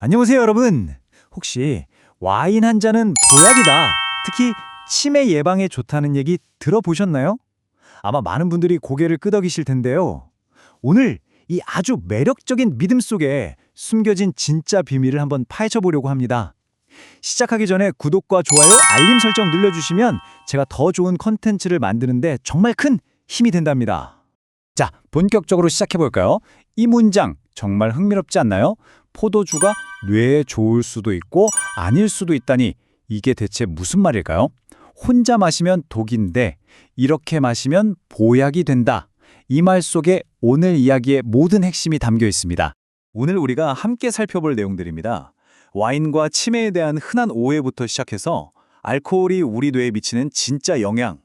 안녕하세요, 여러분. 혹시 와인 한 잔은 보약이다. 특히 치매 예방에 좋다는 얘기 들어보셨나요? 아마 많은 분들이 고개를 끄덕이실 텐데요. 오늘 이 아주 매력적인 믿음 속에 숨겨진 진짜 비밀을 한번 파헤쳐 보려고 합니다. 시작하기 전에 구독과 좋아요, 알림 설정 눌러주시면 제가 더 좋은 컨텐츠를 만드는데 정말 큰 힘이 된답니다. 자, 본격적으로 시작해 볼까요? 이 문장 정말 흥미롭지 않나요? 포도주가 뇌에 좋을 수도 있고 아닐 수도 있다니 이게 대체 무슨 말일까요? 혼자 마시면 독인데 이렇게 마시면 보약이 된다. 이 말 속에 오늘 이야기의 모든 핵심이 담겨 있습니다. 오늘 우리가 함께 살펴볼 내용들입니다. 와인과 치매에 대한 흔한 오해부터 시작해서 알코올이 우리 뇌에 미치는 진짜 영향,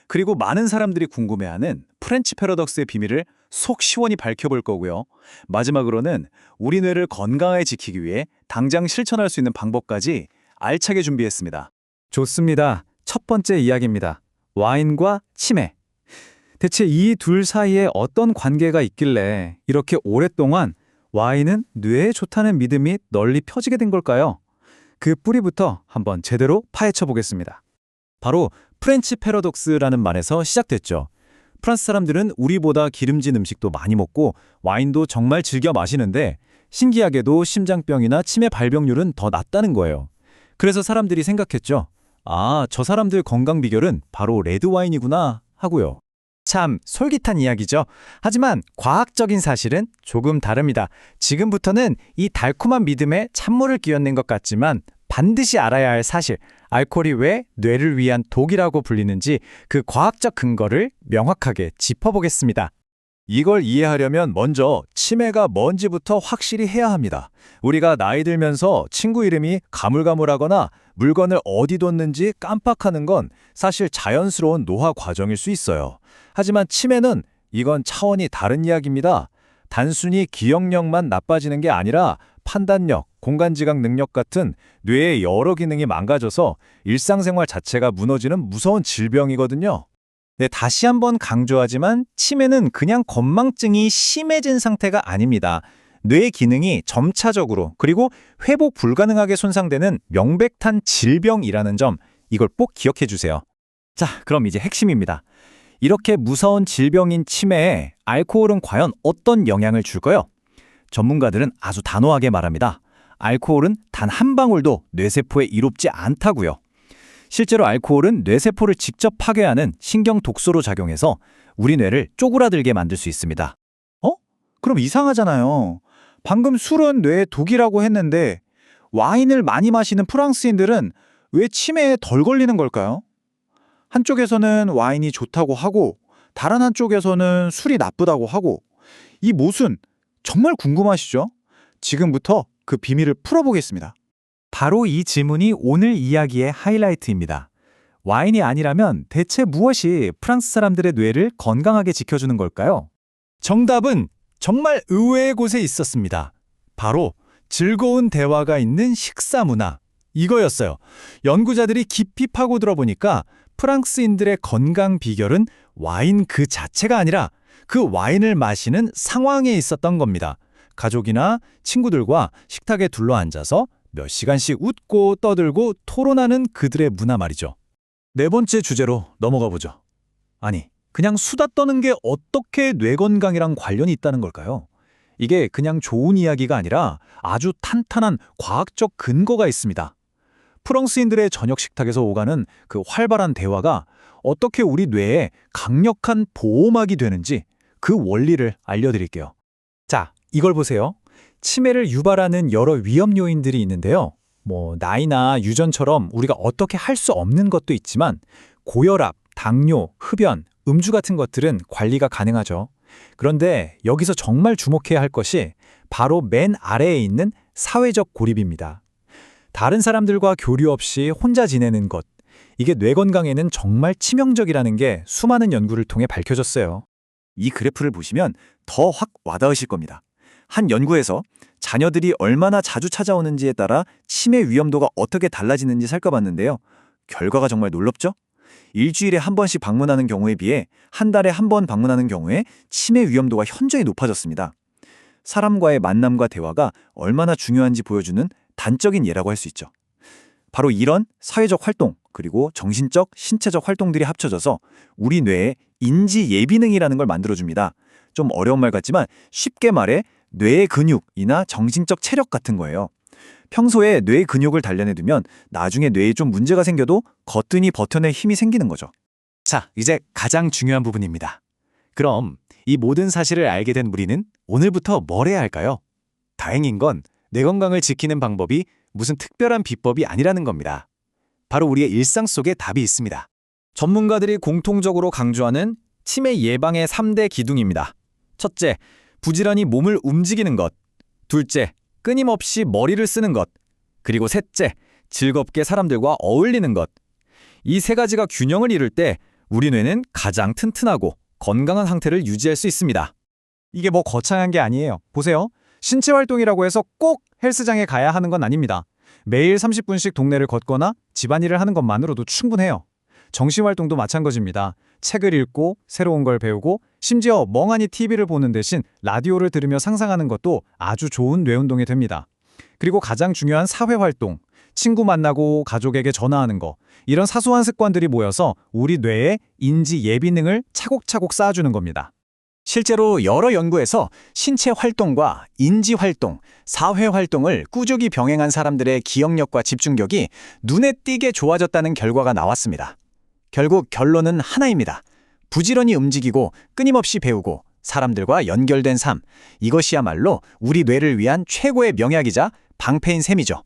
그리고 많은 사람들이 궁금해하는 프렌치 패러독스의 비밀을 속 시원히 밝혀볼 거고요. 마지막으로는 우리 뇌를 건강하게 지키기 위해 당장 실천할 수 있는 방법까지 알차게 준비했습니다. 좋습니다. 첫 번째 이야기입니다. 와인과 치매. 대체 이 둘 사이에 어떤 관계가 있길래 이렇게 오랫동안 와인은 뇌에 좋다는 믿음이 널리 펴지게 된 걸까요? 그 뿌리부터 한번 제대로 파헤쳐 보겠습니다. 바로 프렌치 패러독스라는 말에서 시작됐죠. 프랑스 사람들은 우리보다 기름진 음식도 많이 먹고 와인도 정말 즐겨 마시는데 신기하게도 심장병이나 치매 발병률은 더 낮다는 거예요. 그래서 사람들이 생각했죠. 아, 저 사람들 건강 비결은 바로 레드 와인이구나 하고요. 참 솔깃한 이야기죠. 하지만 과학적인 사실은 조금 다릅니다. 지금부터는 이 달콤한 믿음에 찬물을 끼얹는 것 같지만 반드시 알아야 할 사실, 알코올이 왜 뇌를 위한 독이라고 불리는지 그 과학적 근거를 명확하게 짚어보겠습니다. 이걸 이해하려면 먼저 치매가 뭔지부터 확실히 해야 합니다. 우리가 나이 들면서 친구 이름이 가물가물하거나 물건을 어디 뒀는지 깜빡하는 건 사실 자연스러운 노화 과정일 수 있어요. 하지만 치매는 이건 차원이 다른 이야기입니다. 단순히 기억력만 나빠지는 게 아니라 판단력, 공간지각 능력 같은 뇌의 여러 기능이 망가져서 일상생활 자체가 무너지는 무서운 질병이거든요. 네, 다시 한번 강조하지만 치매는 그냥 건망증이 심해진 상태가 아닙니다. 뇌 기능이 점차적으로 그리고 회복 불가능하게 손상되는 명백한 질병이라는 점, 이걸 꼭 기억해 주세요. 자, 그럼 이제 핵심입니다. 이렇게 무서운 질병인 치매에 알코올은 과연 어떤 영향을 줄까요? 전문가들은 아주 단호하게 말합니다. 알코올은 단 한 방울도 뇌세포에 이롭지 않다고요. 실제로 알코올은 뇌세포를 직접 파괴하는 신경 독소로 작용해서 우리 뇌를 쪼그라들게 만들 수 있습니다. 그럼 이상하잖아요. 방금 술은 뇌에 독이라고 했는데 와인을 많이 마시는 프랑스인들은 왜 치매에 덜 걸리는 걸까요? 한쪽에서는 와인이 좋다고 하고 다른 한쪽에서는 술이 나쁘다고 하고, 이 모순 정말 궁금하시죠? 지금부터 그 비밀을 풀어보겠습니다. 바로 이 질문이 오늘 이야기의 하이라이트입니다. 와인이 아니라면 대체 무엇이 프랑스 사람들의 뇌를 건강하게 지켜주는 걸까요? 정답은 정말 의외의 곳에 있었습니다. 바로 즐거운 대화가 있는 식사 문화, 이거였어요. 연구자들이 깊이 파고들어 보니까 프랑스인들의 건강 비결은 와인 그 자체가 아니라 그 와인을 마시는 상황에 있었던 겁니다. 가족이나 친구들과 식탁에 둘러앉아서 몇 시간씩 웃고 떠들고 토론하는 그들의 문화 말이죠. 네 번째 주제로 넘어가 보죠. 아니, 그냥 수다 떠는 게 어떻게 뇌 건강이랑 관련이 있다는 걸까요? 이게 그냥 좋은 이야기가 아니라 아주 탄탄한 과학적 근거가 있습니다. 프랑스인들의 저녁 식탁에서 오가는 그 활발한 대화가 어떻게 우리 뇌에 강력한 보호막이 되는지 그 원리를 알려드릴게요. 자, 이걸 보세요. 치매를 유발하는 여러 위험 요인들이 있는데요. 나이나 유전처럼 우리가 어떻게 할 수 없는 것도 있지만 고혈압, 당뇨, 흡연, 음주 같은 것들은 관리가 가능하죠. 그런데 여기서 정말 주목해야 할 것이 바로 맨 아래에 있는 사회적 고립입니다. 다른 사람들과 교류 없이 혼자 지내는 것, 이게 뇌 건강에는 정말 치명적이라는 게 수많은 연구를 통해 밝혀졌어요. 이 그래프를 보시면 더 확 와닿으실 겁니다. 한 연구에서 자녀들이 얼마나 자주 찾아오는지에 따라 치매 위험도가 어떻게 달라지는지 살펴봤는데요. 결과가 정말 놀랍죠? 일주일에 한 번씩 방문하는 경우에 비해 한 달에 한 번 방문하는 경우에 치매 위험도가 현저히 높아졌습니다. 사람과의 만남과 대화가 얼마나 중요한지 보여주는 단적인 예라고 할 수 있죠. 바로 이런 사회적 활동, 그리고 정신적, 신체적 활동들이 합쳐져서 우리 뇌에 인지 예비능이라는 걸 만들어줍니다. 좀 어려운 말 같지만 쉽게 말해 뇌의 근육이나 정신적 체력 같은 거예요. 평소에 뇌의 근육을 단련해두면 나중에 뇌에 좀 문제가 생겨도 거뜬히 버텨낼 힘이 생기는 거죠. 자, 이제 가장 중요한 부분입니다. 그럼 이 모든 사실을 알게 된 우리는 오늘부터 뭘 해야 할까요? 다행인 건 뇌 건강을 지키는 방법이 무슨 특별한 비법이 아니라는 겁니다. 바로 우리의 일상 속에 답이 있습니다. 전문가들이 공통적으로 강조하는 치매 예방의 3대 기둥입니다. 첫째, 부지런히 몸을 움직이는 것. 둘째, 끊임없이 머리를 쓰는 것. 그리고 셋째, 즐겁게 사람들과 어울리는 것. 이 세 가지가 균형을 이룰 때 우리 뇌는 가장 튼튼하고 건강한 상태를 유지할 수 있습니다. 이게 뭐 거창한 게 아니에요. 보세요. 신체 활동이라고 해서 꼭 헬스장에 가야 하는 건 아닙니다. 매일 30분씩 동네를 걷거나 집안일을 하는 것만으로도 충분해요. 정신활동도 마찬가지입니다. 책을 읽고 새로운 걸 배우고 심지어 멍하니 TV를 보는 대신 라디오를 들으며 상상하는 것도 아주 좋은 뇌운동이 됩니다. 그리고 가장 중요한 사회활동, 친구 만나고 가족에게 전화하는 거, 이런 사소한 습관들이 모여서 우리 뇌에 인지 예비능을 차곡차곡 쌓아주는 겁니다. 실제로 여러 연구에서 신체 활동과 인지 활동, 사회 활동을 꾸준히 병행한 사람들의 기억력과 집중력이 눈에 띄게 좋아졌다는 결과가 나왔습니다. 결국 결론은 하나입니다. 부지런히 움직이고 끊임없이 배우고 사람들과 연결된 삶, 이것이야말로 우리 뇌를 위한 최고의 명약이자 방패인 셈이죠.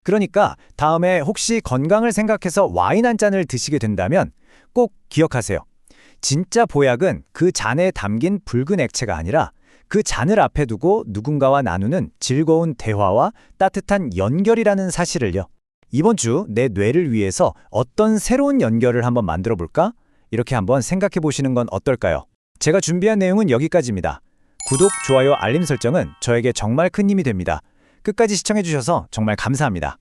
그러니까 다음에 혹시 건강을 생각해서 와인 한 잔을 드시게 된다면 꼭 기억하세요. 진짜 보약은 그 잔에 담긴 붉은 액체가 아니라 그 잔을 앞에 두고 누군가와 나누는 즐거운 대화와 따뜻한 연결이라는 사실을요. 이번 주 내 뇌를 위해서 어떤 새로운 연결을 한번 만들어 볼까? 이렇게 한번 생각해 보시는 건 어떨까요? 제가 준비한 내용은 여기까지입니다. 구독, 좋아요, 알림 설정은 저에게 정말 큰 힘이 됩니다. 끝까지 시청해 주셔서 정말 감사합니다.